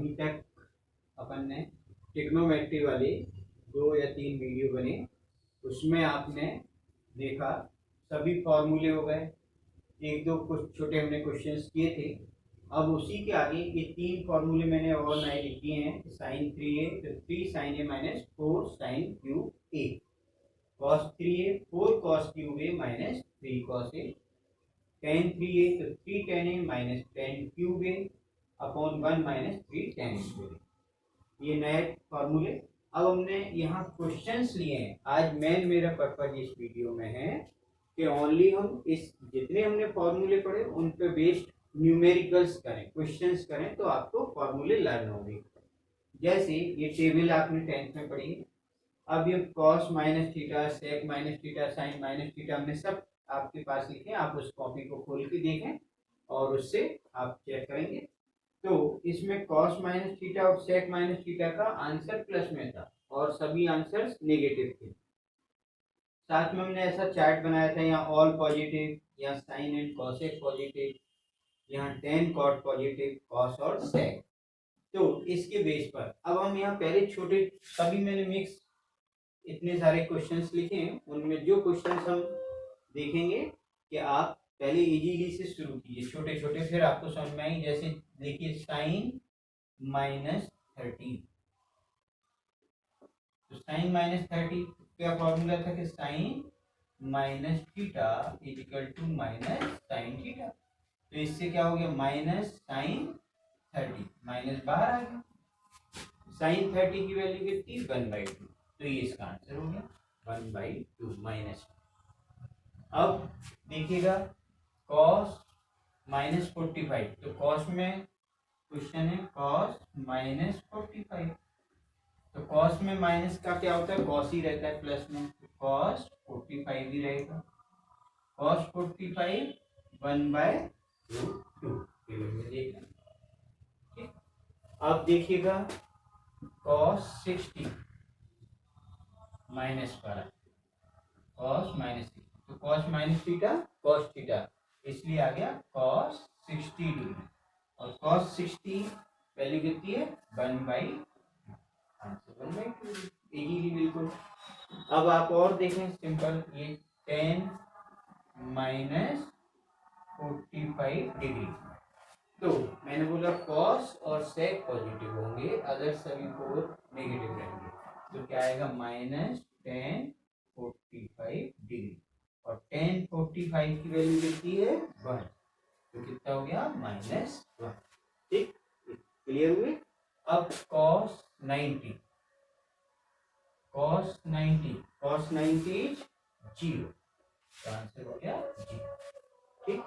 अभी तक अपन ने ट्रिग्नोमेट्री वाले 2 या 3 वीडियो बने, उसमें आपने देखा सभी फॉर्मूले हो गए, एक दो कुछ छोटे हमने क्वेश्चंस किए थे। अब उसी के आगे ये 3 फॉर्मूले मैंने और नए लिख दिए हैं। साइन 3a तो 3 sin a minus 4 sin cube a, cos 3a 4 cos cube a minus 3 cos a, tan 3a तो 3 tan a minus 10 cube a upon 1 minus 3 tan square. ये नए फॉर्मूले। अब हमने यहाँ क्वेश्चंस लिए हैं। आज मेन मेरा पर्पज इस वीडियो में है कि ओनली हम इस जितने हमने फॉर्मूले पढ़े उन पे बेस्ड न्यूमेरिकल्स करें, क्वेश्चंस करें, तो आपको फॉर्मूले लर्न होंगे। जैसे ये टेबल आपने 10th में पढ़ी है। अब ये cos minus theta, sec minus theta, sin minus theta हमने सब आपके पास लिखे। आप उस कॉपी को खोल के देखें और उससे आप चेक करेंगे। तो इसमें cos माइनस थीटा और sec माइनस थीटा का आंसर प्लस में था और सभी आंसर्स नेगेटिव थे। साथ में हमने ऐसा चार्ट बनाया था, यहाँ ऑल पॉजिटिव, यहाँ साइन एंड कॉसेक पॉजिटिव, यहाँ टेन कॉट पॉजिटिव, कॉस और सेक। तो इसके बेस पर अब हम यहाँ पहले छोटे सभी मैंने मिक्स इतने सारे क्वेश्चंस लिखे हैं, उनमें जो क्वेश्चंस हम देखेंगे कि आप पहले इजीली से शुरू कीजिए छोटे छोटे, फिर आपको समझ में आएंगे। जैसे देखिए साइन माइनस 30, तो साइन माइनस 30 क्या फॉर्मूला था कि sine minus theta is equal to minus sine theta. तो इससे क्या हो गया, माइनस साइन 30, माइनस बाहर आ गया। साइन 30 की वैल्यू कितनी, 1/2। तो ये इसका आंसर हो गया 1/2 माइनस। अब देखिएगा cos माइनस 45, तो cos में क्वेश्चन है cos माइनस 45, तो cos में माइनस का क्या होता है, cos ही रहता है, प्लस में cos 45 ही रहेगा। cos 45 1/2 देख लें। ठीक, अब देखिएगा cos 60 माइनस पर cos माइनस, तो cos minus theta cos theta, इसलिए आ गया cos 60 डिग्री। और cos 60 वैल्यू कितनी है, 1/2, इजीली बिल्कुल। अब आप और देखें सिंपल, ये 10 माइनस 45 डिग्री। तो मैंने बोला cos और sec पॉजिटिव होंगे, अदर सभी 4 नेगेटिव रहेंगे। तो क्या आएगा, माइनस 10 45 डिग्री, और 10 45 की वैल्यू कितनी है, 1, तो कितना हो गया, -1। ठीक, क्लियर हुए। अब cos 90, cos 90 इज 0, तो आंसर हो गया 0। ठीक,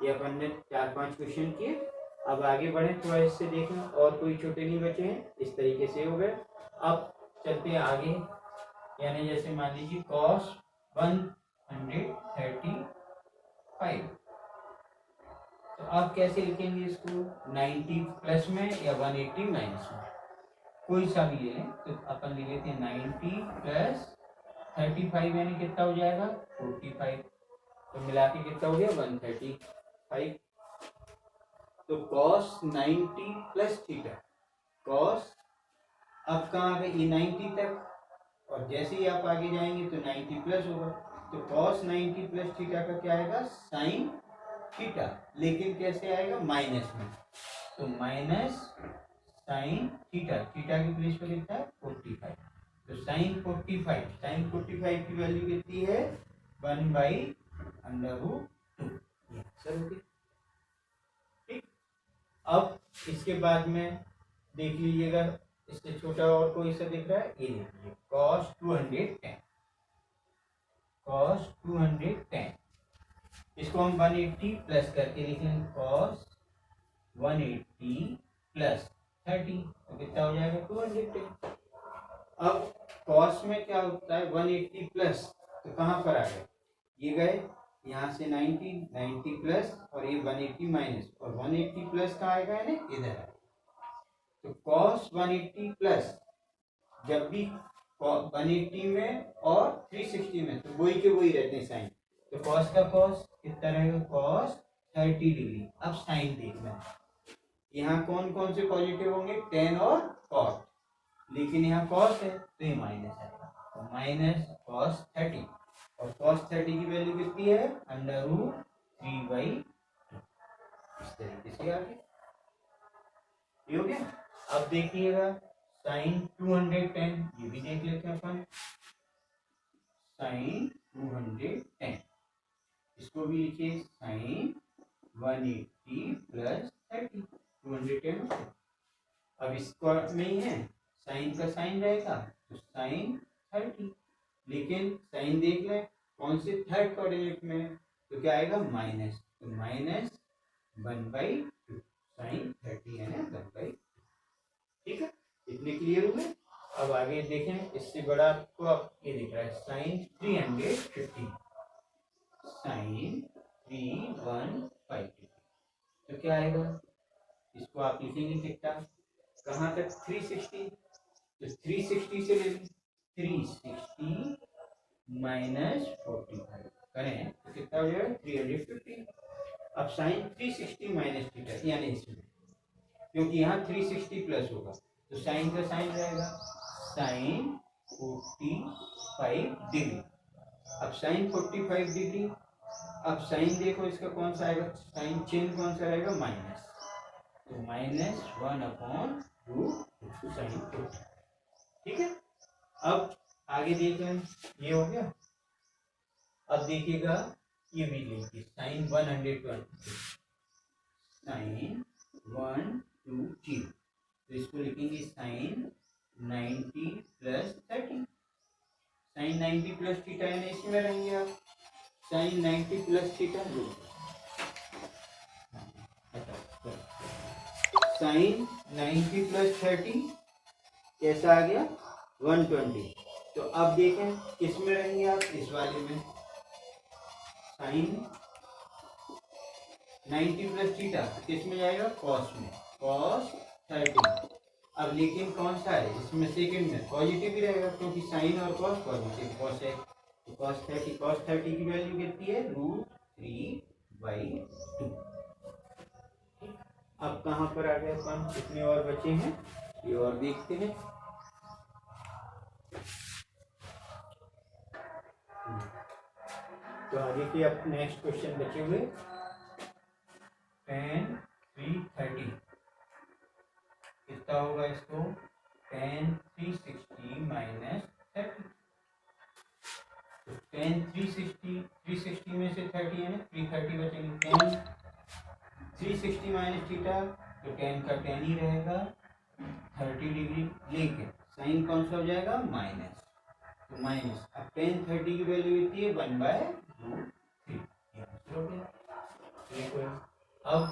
ये अपन ने 4-5 क्वेश्चन किए। अब आगे बढ़े, थोड़ा इससे देखें, और कोई छोटे नहीं बचे हैं। इस तरीके से हो गए। अब चलते हैं आगे, यानी जैसे मान लीजिए cos 135, तो आप कैसे लिखेंगे इसको, 90 प्लस में या 180 माइनस में, कोई सा भी ले लें। तो अपन लिख लेते हैं 90 प्लस 35, यानी कितना हो जाएगा, 45, तो मिला के कितना हो गया, 135। तो cos 90 प्लस थीटा, cos अब कहाँ आ गए, ये 90 तक, और जैसे ही आप आगे जाएंगे तो 90 प्लस होगा। तो cos 90 प्लस थीटा का क्या आएगा, साइन थीटा, लेकिन कैसे आएगा, माइनस में। तो माइनस साइन थीटा, थीटा की प्लेस पर कितना है, 45, तो साइन 45 की वैल्यू कितनी है, 1/√2। ठीक, अब इसके बाद में देख लीजिएगा, इससे छोटा और कोई सा दिख रहा है, ये देखिए cos 210, इसको हम 180 प्लस करके लिख लेंगे, cos 180 प्लस 30, तो कितना हो जाएगा, 210। अब cos में क्या होता है, 180 प्लस, तो कहाँ पर आ गए, ये गए यहाँ से 90 प्लस, और ये 180 माइनस, और 180 प्लस कहाँ आएगा, यानी इधर है। तो cos 180 प्लस, जब भी 180 में और 360 में, तो वही के वही रहते हैं साइन। तो cos का cos कितना रहेगा, cos 30 डिग्री। अब साइन देखना है, यहाँ कौन कौन से पॉजिटिव होंगे, टेन और कॉट, लेकिन यहाँ कॉस है तो ये माइनस आएगा, तो माइनस कॉस 30, और कॉस 30 की वैल्यू कितनी है, √3/2। इस तरीके से आगे ये हो गया। अब देखिएगा साइन 210, ये भी देख लेते हैं अपन, साइन 210, इसको भी लिखिए साइन 180 प्लस 30, 210। अब इसको में ही है, साइन का साइन रहेगा तो साइन 30, लेकिन साइन देख लें कौन से थर्ड कोऑर्डिनेट में, तो क्या आएगा माइनस, तो माइनस 1/2, साइन 30 है ना 1/2। ठीक है, इतने क्लियर हुए। अब आगे देखें, इससे बड़ा आपको ये दिख रहा है साइन 350, साइन 315, तो क्या आएगा, इसको आप लिखेंगे कितना, कहाँ तक 360, तो 360 से ले लें, 360 माइनस 45 करें तो कितना हो जाएगा 350। अब साइन 360 माइनस थीटा, यानी इसमें क्योंकि यहाँ 360 प्लस होगा तो साइन का साइन रहेगा साइन 45 डिग्री। अब साइन 45 डिग्री, अब साइन देखो इसका कौन सा आएगा, साइन चिन्ह कौन सा रहेगा, माइनस, तो -1/√2 साइन 40। ठीक है, अब आगे देख लें, ये हो गया। अब देखिएगा ये भी देखिए साइन 120, साइन 120, तो इसको लिखेंगे sine 90 plus 30, sine 90 plus theta यानी इसमें रहेंगे आप, sine 90 plus theta, sine 90 plus 30 कैसा आ गया 120। तो अब देखें किस में रहेंगे आप, इस वाले में, साइन 90 प्लस थीटा किस में जाएगा, कॉस में, कॉस 30। अब लेकिन कौन सा है इसमें, सेकंड में पॉजिटिव ही रहेगा क्योंकि साइन और कॉस पॉजिटिव, कॉस है तो कॉस 30 की वैल्यू कितनी है √3/2। अब कहाँ पर आ गए अपन, कितने और बचे हैं ये और देखते हैं। तो आगे के अब नेक्स्ट क्वेश्चन बचे हुए tan 330 कितना होगा, इसको tan 360 माइनस 30, तो tan 360 में से 30 है ना, 330 बचेंगे, tan 360 माइनस थीटा, तो tan का tan ही रहेगा 30 डिग्री, लेकिन साइन कौन सा हो जाएगा माइनस, तो माइनस, अब tan 30 की वैल्यू कितनी है 1/√3। अब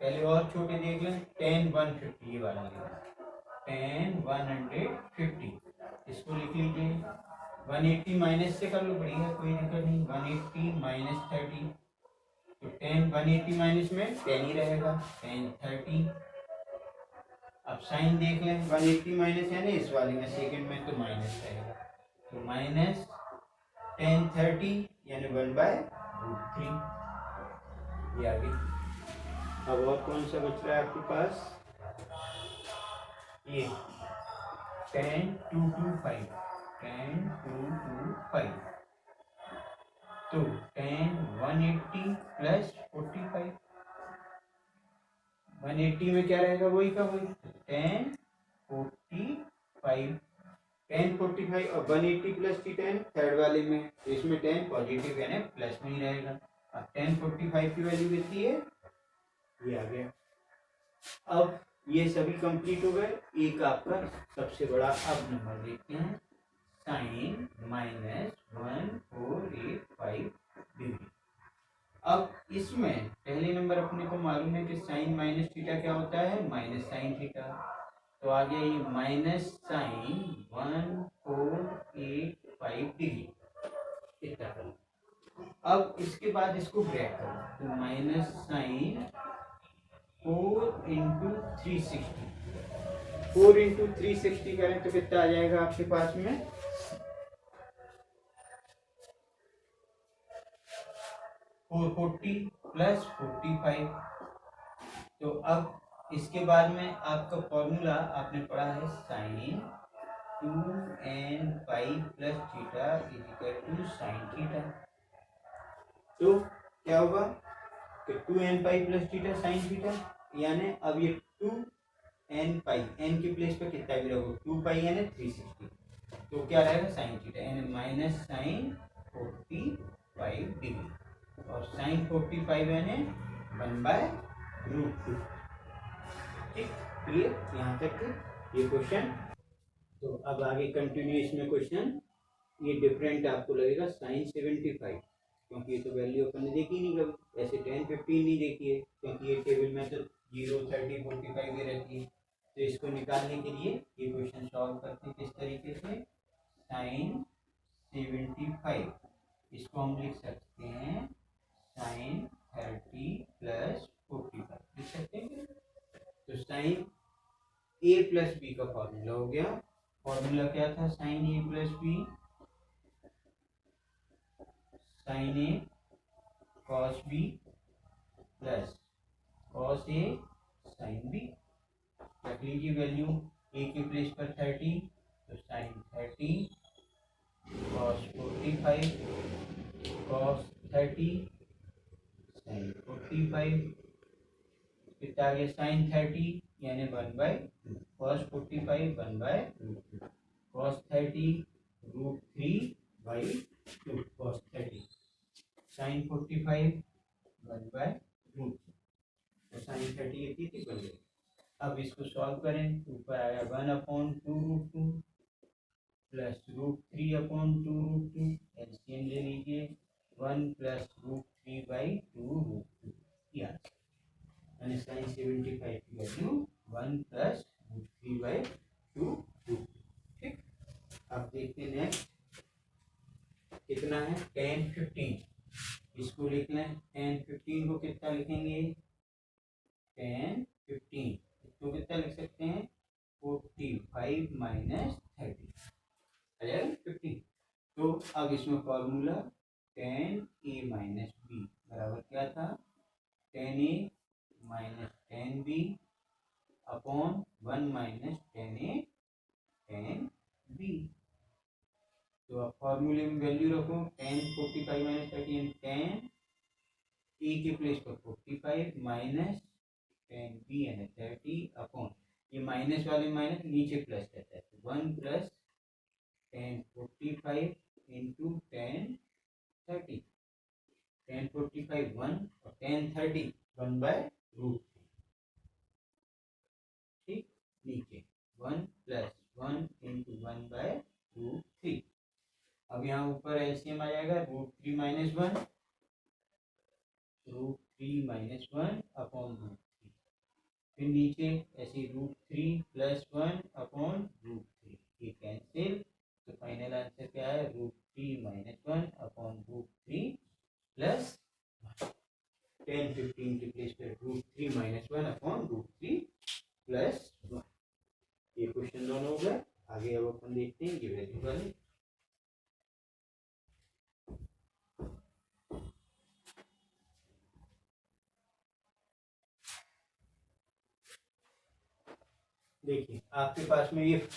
पहले और छोटे देख लें, tan 150, ये वाला tan 150, इसको लिख लीजिए, 180 माइनस से कर लो, बढ़िया कोई दिक्कत नहीं, 180 माइनस 30, तो tan 180 माइनस में tan ही रहेगा, tan 30। अब साइन देख लें, 180 माइनस है ना इस वाले में, सेकंड में तो माइनस रहेगा, तो माइनस tan 30 यानी 1/√3, ये आगे। अब और कौन सा बच रहा है आपके पास, ये tan 225, tan 225, तो tan 180 प्लस 45, 180 में क्या रहेगा वही का वही, tan 45, tan 45 और 180 प्लस की tan थर्ड वाले में, तो इसमें tan पॉजिटिव यानी प्लस में ही रहेगा। अब tan 45 की वैल्यू कितनी है, ये आ गया। अब ये सभी कंप्लीट हो गए, एक आपका सबसे बड़ा अब नंबर देखते हैं, साइन -1485 डिग्री। अब इसमें पहले नंबर अपने को मालूम है कि साइन माइनस थीटा क्या होता है, माइनस साइन थीटा, तो आ गया ये माइनस साइन 1485 डिग्री इतना करो। अब इसके बाद इसको ब्रेक करो, तो माइनस साइन 4 इंटू 360, 4 इंटू 360 करें तो कितना आ जाएगा आपके पास में, 440 प्लस 45। तो अब इसके बाद में आपका फॉर्मूला आपने पढ़ा है sine 2n pi plus theta is equal to sine theta. तो क्या होगा कि 2n pi plus theta sine theta, यानी अब ये 2n पाई, n के प्लेस पर कितना भी रखो, 2 पाई यानी 360, तो क्या रहेगा साइन थीटा यानी माइनस साइन 45 डिग्री, और साइन 45 यानी 1/√2। ठीक, क्लियर यहाँ तक ये क्वेश्चन। तो अब आगे कंटिन्यू इसमें क्वेश्चन, ये डिफरेंट आपको लगेगा साइन 75, क्योंकि ये तो वैल्यू अपन ने देखी नहीं कभी, ऐसे 10 15 नहीं देखी है, क्योंकि ये टेबल में तो 0 30 45 ये रहती है। तो इसको निकालने के लिए ये क्वेश्चन सॉल्व करते हैं किस तरीके से, साइन 75 इसको हम लिख सकते हैं साइन 30 प्लस 45 लिख सकते हैं। तो साइन ए प्लस बी का फॉर्मूला हो गया, फॉर्मूला क्या था sign A plus B, sign A cos B plus cos A sine B. रख लीजिए वैल्यू, ए के प्लेस पर 30, तो साइन 30 कॉस 45 कॉस 30 साइन 45, कितना आ गया साइन 30 यानी 1/2, कॉस 45 1/2, कॉस 30 √3/2, कॉस 30 साइन 45 1/√3, तो साइन 30 थी बन गई। अब इसको सॉल्व करें, ऊपर आया 1/2√2 प्लस √3/2√2, एलसीएम ले लीजिए 1 प्लस √3/2√2, यानी साइन 75 की वैल्यू 1 प्लस √3/2√2। ठीक, अब देखते हैं नेक्स्ट कितना है, tan 15, इसको लिख लें, tan 15 को कितना लिखेंगे, tan 15 इसको कितना लिख सकते हैं 45 माइनस 30 15। तो अब इसमें formula tan a minus B बराबर क्या था, tan a minus tan b upon 1 minus tan a tan b। तो अब फॉर्मूले में वैल्यू रखो, tan 45 माइनस 30 tan a के प्लेस पर 45 माइनस tan b यानी 30 अपॉन, ये माइनस वाले माइनस नीचे प्लस रहता है, तो 1 plus tan 45 into tan 30, tan 45 1 और tan 30 1/√3। ठीक, नीचे 1 प्लस 1 इंटू 1/√3। अब यहाँ ऊपर एलसीएम आ जाएगा √3 माइनस 1, √3 माइनस 1 अपॉन √3, फिर नीचे ऐसे √3 प्लस 1 अपॉन √3, ये कैंसिल, तो फाइनल आंसर क्या है √3 माइनस 1 अपॉन √3 प्लस 10 15 के प्लेस पर √3 माइनस 1 अपॉन √3 प्लस 1। ये क्वेश्चन दोनों हो गए। आगे अब अपन देखते हैं ये वैल्यू वाले। देखिए आपके पास में ये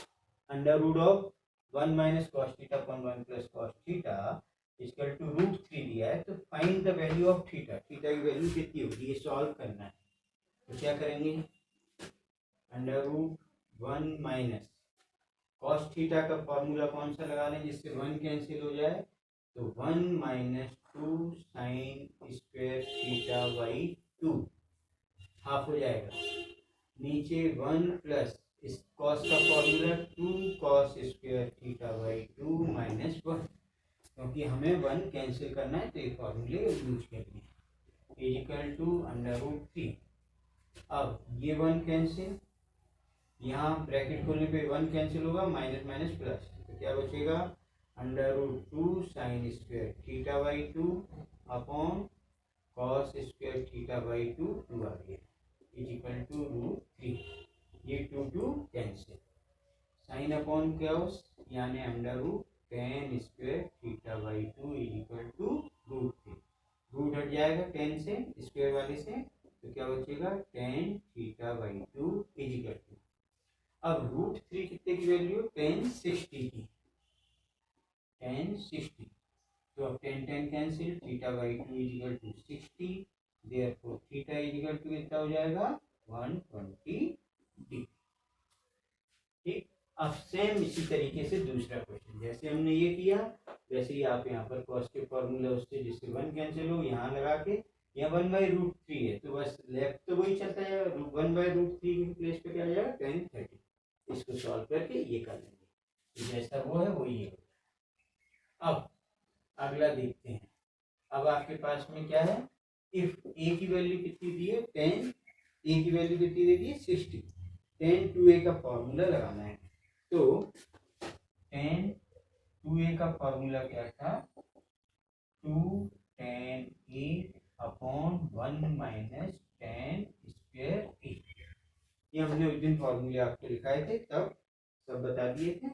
under root of 1 minus cos theta upon 1 plus cos theta equal to √3 दिया है, तो find the value of theta, theta की वैल्यू कितनी होगी ये सॉल्व करना है। तो क्या करेंगे, under root 1 minus cos theta का फॉर्मूला कौन सा लगा लें जिससे 1 कैंसिल हो जाए, तो 1 minus 2 sine square theta by 2 half हो जाएगा, नीचे 1 प्लस इस कॉस का formula 2 cos square theta by 2 minus 1, क्योंकि हमें 1 कैंसिल करना है तो ये फॉर्मूले यूज करनी है, इक्वल टू अंडर रूट 3। अब ये 1 कैंसिल, यहाँ ब्रैकेट खोलने पे 1 कैंसिल होगा, माइनस माइनस प्लस, तो क्या बचेगा under root 2 sine square theta by 2 upon cos square theta by 2 2 आ गया इक्वल टू √3, ये 2 कैंसिल, साइन अपॉन कॉस यानी under root tan square theta by 2 equal to √3, root हट जाएगा 10 से स्क्वायर वाले से, तो क्या बचेगा tan theta by 2 is equal to, अब रूट 3 कितने की वैल्यू, tan 60 की, tan 60, तो अब tan cancel, theta by 2 is equal to 60, therefore theta is equal to कितना हो जाएगा 120 डिग्री। ठीक, अब सेम इसी तरीके से दूसरा क्वेश्चन, जैसे हमने ये किया वैसे ही आप यहाँ पर कॉस के फॉर्मूला उससे जिससे 1 कैंसिल हो यहाँ लगा के, यहाँ 1/√3 है तो बस लेफ्ट तो वही चलता है, 1/√3 की प्लेस पे क्या आ जाएगा tan 30, इसको सॉल्व करके ये कर लेंगे, तो जैसा वो है वही है। अब अगला देखते हैं, अब आपके पास में क्या है, इफ ए की वैल्यू कितनी दी है 10, ए की वैल्यू कितनी दे दी है 60, tan 2a का फॉर्मूला लगाना है, तो tan 2a का फॉर्मूला क्या था, 2 tan a upon 1 minus tan square a, ये हमने उस दिन फॉर्मूले आपको लिखाए थे तब सब बता दिए थे।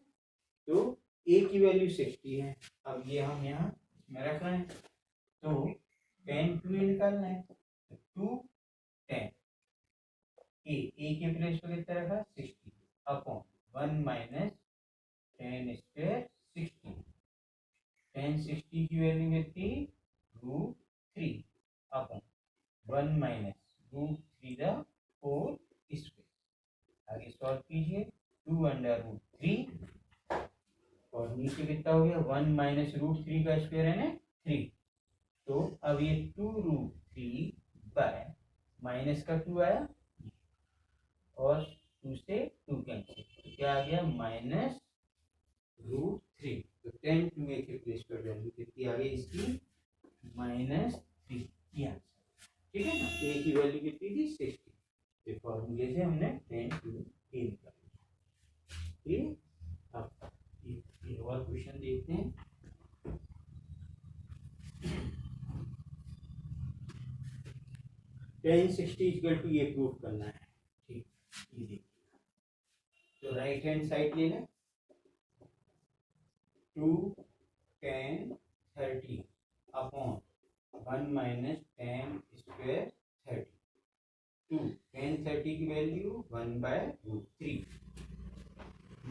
तो a की वैल्यू 60 है, अब ये हम यहाँ इसमें रख रहे हैं, तो tan 2a निकालना है, तो 2 tan a के प्लेस पर कितना रखा 60 upon 1 minus tan square 60, tan 60 की वैल्यू कितनी √3 upon 1 minus √3 the whole square, आगे सॉल्व कीजिए 2/√3 और नीचे कितना हो गया 1 माइनस √3 का स्क्वायर है ना 3, तो अब ये 2√3 बाय माइनस का 2 आया और 2 से 2 कैंसिल, तो क्या आ गया -√3, तो tan 2a के प्लेस पर वैल्यू कितनी आ गई इसकी -3, ये आंसर, ठीक है ना, a की वैल्यू कितनी थी 60, तो फॉर्मूले से हमने tan 2a निकाला। ठीक, अब ये और क्वेश्चन देखते हैं, tan 60 इक्वल टू ये प्रूफ करना है। ठीक, ये देखिए, तो राइट हैंड साइड ले लें, 2 tan 30 upon 1 minus tan square 30, 2 tan 30 की वैल्यू 1/√3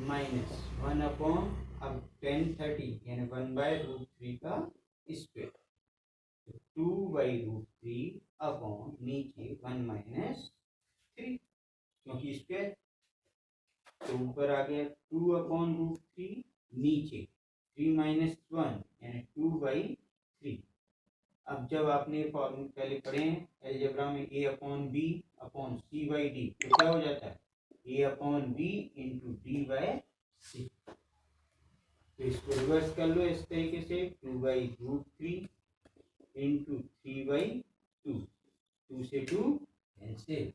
माइनस 1 अपॉन, अब tan 30 यानी 1/√3 का स्क्वायर, तो 2/√3 अपॉन नीचे 1 माइनस 3 क्योंकि स्क्वायर, तो ऊपर आ गया 2/√3, नीचे 3 माइनस 1 यानी 2/3। अब जब आपने फॉर्मूले पहले पढ़े हैं अलजेब्रा में a upon B upon C by D, तो क्या हो जाता है a upon B into D by C, तो इसको रिवर्स कर लो इस तरीके से 2/√3 इंटू 3/2, 2 से 2 कैंसिल,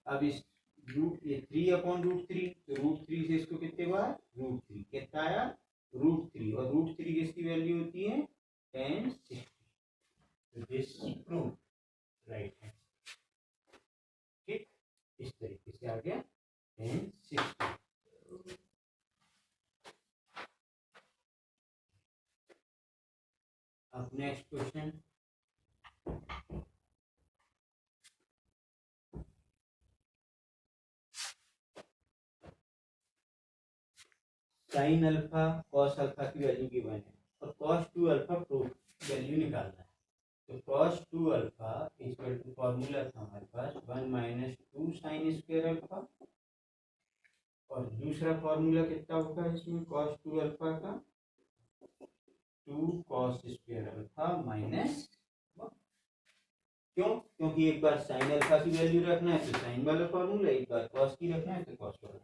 अब इस ये 3/√3, तो √3 से इसको कितने बार √3 कितना आया √3, और √3 किसकी वैल्यू होती है tan 60, तो दिस प्रूव राइट है। ठीक, इस तरीके से आ गया tan 60। अब next question, sine alpha cos alpha की वैल्यू गिवन है और cos 2 अल्फा प्रूफ वैल्यू निकालना है, तो cos 2 alpha equal to formula था हमारे पास 1 माइनस 2 साइन स्क्वायर अल्फा, और दूसरा फॉर्मूला कितना होगा इसमें cos 2 अल्फा का 2 cos स्क्वायर अल्फा माइनस 1, क्यों, क्योंकि एक बार साइन अल्फा की वैल्यू रखना है तो साइन वाला फॉर्मूला, एक बार कॉस की रखना है तो कॉस वाला,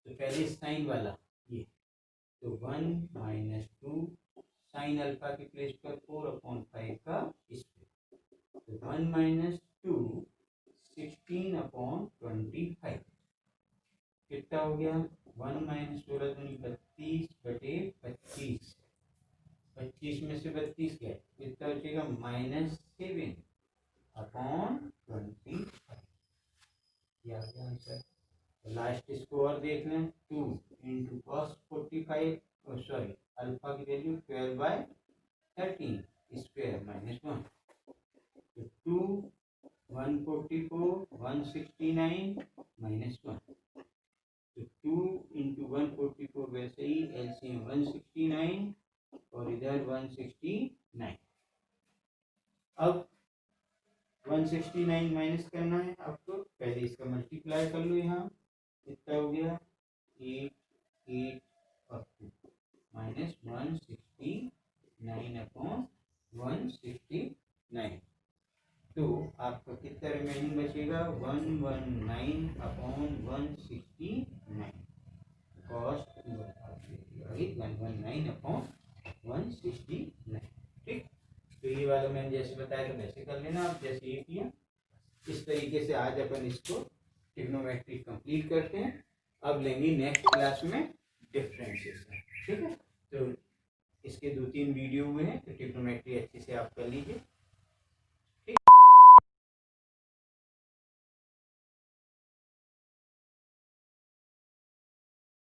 तो पहले साइन वाला ये, तो 1 माइनस 2 साइन अल्फा की प्लेस पर 4/5 का स्क्वायर, तो 1 माइनस 2 16/25 कितना हो गया 1 माइनस 16 दूनी 32/25, 25 में से 32 गया कितना बचेगा -7/25, ये आ गया आंसर। लास्ट इसको और देख लें, 2 इंटू कॉस 45, सॉरी अल्फा की वैल्यू 12/13 स्क्वायर -1, तो 2 144 144 वैसे ही, एलसीएम 169 और इधर 169। अब 169 माइनस करना है आपको, पहले इसका मल्टीप्लाई कर लो, यहाँ कितना हो गया 8 8 और 2 माइनस 169 अपॉन 169। तो आपका कितना रिमेनिंग बचेगा 119 अपॉन 169 कॉस्ट 119 अपॉन 169। ठीक, तो ये वाला मैंने जैसे बताया तो वैसे कर लेना आप, जैसे ये किया इस तरीके से। आज अपन इसको ट्रिग्नोमेट्री कंप्लीट करते हैं। अब लेंगे नेक्स्ट क्लास में डिफरेंशिएशन। ठीक है, तो इसके 2-3 वीडियो हुए हैं, तो ट्रिग्नोमेट्री अच्छे से आप कर लीजिए।